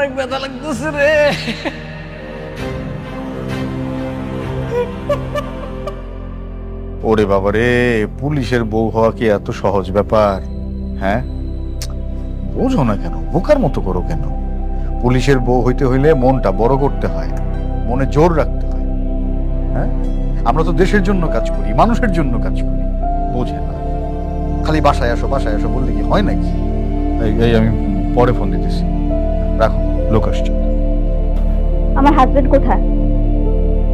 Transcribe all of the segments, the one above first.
অনেক ব্যথা লাগতেছে রে। ওরে বাবা রে, পুলিশের বউ হওয়া কি এত সহজ ব্যাপার? হ্যাঁ, বোঝো না কেন, বোকার মতো করো কেন? পুলিশের বউ হইতে হইলে মনটা বড় করতে হয়, মনে জোর রাখতে হয়। হ্যাঁ, আমরা তো দেশের জন্য কাজ করি, মানুষের জন্য কাজ করি, বোঝে না। খালি বাসায় আসো বাসায় আসো বললে কি হয় নাকি? এই আমি পরে ফোন দিতেছি, রাখো, লোক আসছে। আমার হাজবেন্ড কোথায়?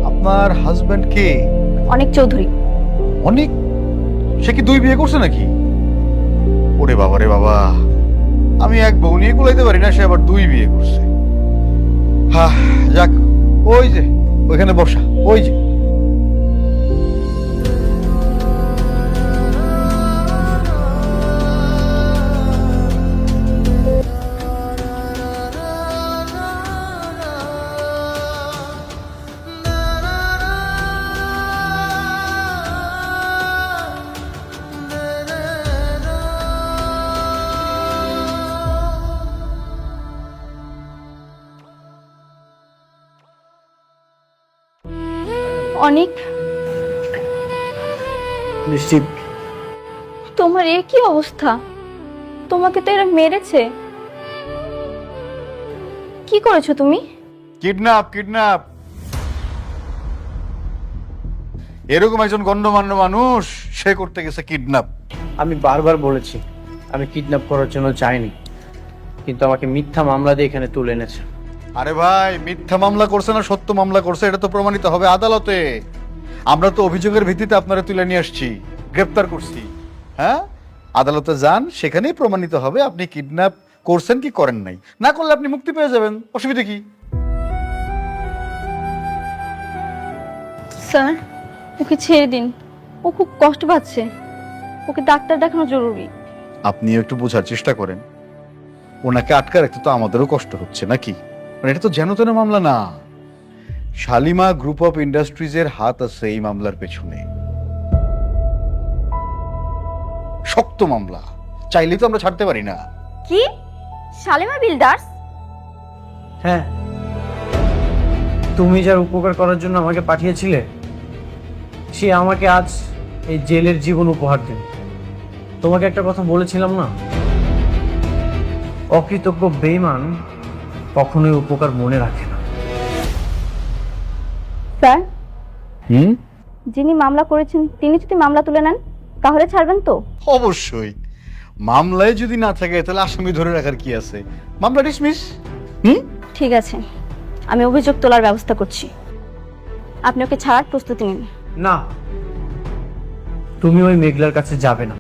আপনার হাজবেন্ড কে? অনেক চৌধুরী। অনেক? সে কি 2 বিয়ে করছে নাকি? ওরে বাবা রে বাবা, আমি এক বউ নিয়ে কুলাইতে পারি না, সে আবার 2 বিয়ে করছে। হ্যাঁ, যাক, ওই যে ওইখানে বসা, ওই যে। অনেক, নিশ্চিত তোমার এ কি অবস্থা? তোমাকে তো এরা মেরেছে। কি করেছো তুমি? Kidnap, kidnap. এরকম একজন গণ্যমান্য মানুষ, সে করতে গেছে কিডন্যাপ। আমি বারবার বলেছি আমি কিডন্যাপ করার জন্য চাইনি, কিন্তু আমাকে মিথ্যা মামলা দিয়ে এখানে তুলে এনেছে। আরে ভাই, মিথ্যা মামলা করছে না সত্য মামলা করছে এটা তো প্রমাণিত হবে আদালতে। আমরা তো অভিযোগের ভিত্তিতে আপনারা তুলে নিয়ে আসছি, গ্রেফতার করছি। হ্যাঁ, আদালতে যান, সেখানেই প্রমাণিত হবে আপনি কিডন্যাপ করছেন কি করেন নাই। না করলে আপনি মুক্তি পেয়ে যাবেন, অসুবিধা কি? স্যার, ওকে ছেড়ে দিন, ও খুব কষ্ট পাচ্ছে, ওকে ডাক্তার দেখানো জরুরি। আপনি একটু বোঝার চেষ্টা করেন, ওনাকে আটকা রাখতে তো আমাদেরও কষ্ট হচ্ছে নাকি? মানে এটা তো যেন তেন মামলা না। শালিমা গ্রুপ অফ ইন্ডাস্ট্রিজের হাত আছে এই মামলার পেছনে। শক্ত মামলা, চাইলেই তো আমরা ছাড়তে পারি না। কি? শালিমা বিল্ডার্স? হ্যাঁ, তুমি যার উপকার করার জন্য আমাকে পাঠিয়েছিলে, সে আমাকে আজ এই জেলের জীবন উপহার দেন। তোমাকে একটা কথা বলেছিলাম না, অকৃতজ্ঞ বেঈমান কখনোই উপকার মনে রাখে না। স্যার, যিনি মামলা করেছেন তিনি যদি মামলা তুলে নেন তাহলে ছাড়বেন তো? অবশ্যই, মামলায় যদি না থাকে তাহলে আসামি ধরে রাখার কি আছে? মামলা ডিসমিস। ঠিক আছে, আমি অভিযোগ তোলার ব্যবস্থা করছি, আপনি ওকে ছাড়ার প্রস্তুতি নিন। না, তুমি ওই মেঘলার কাছে যাবে না।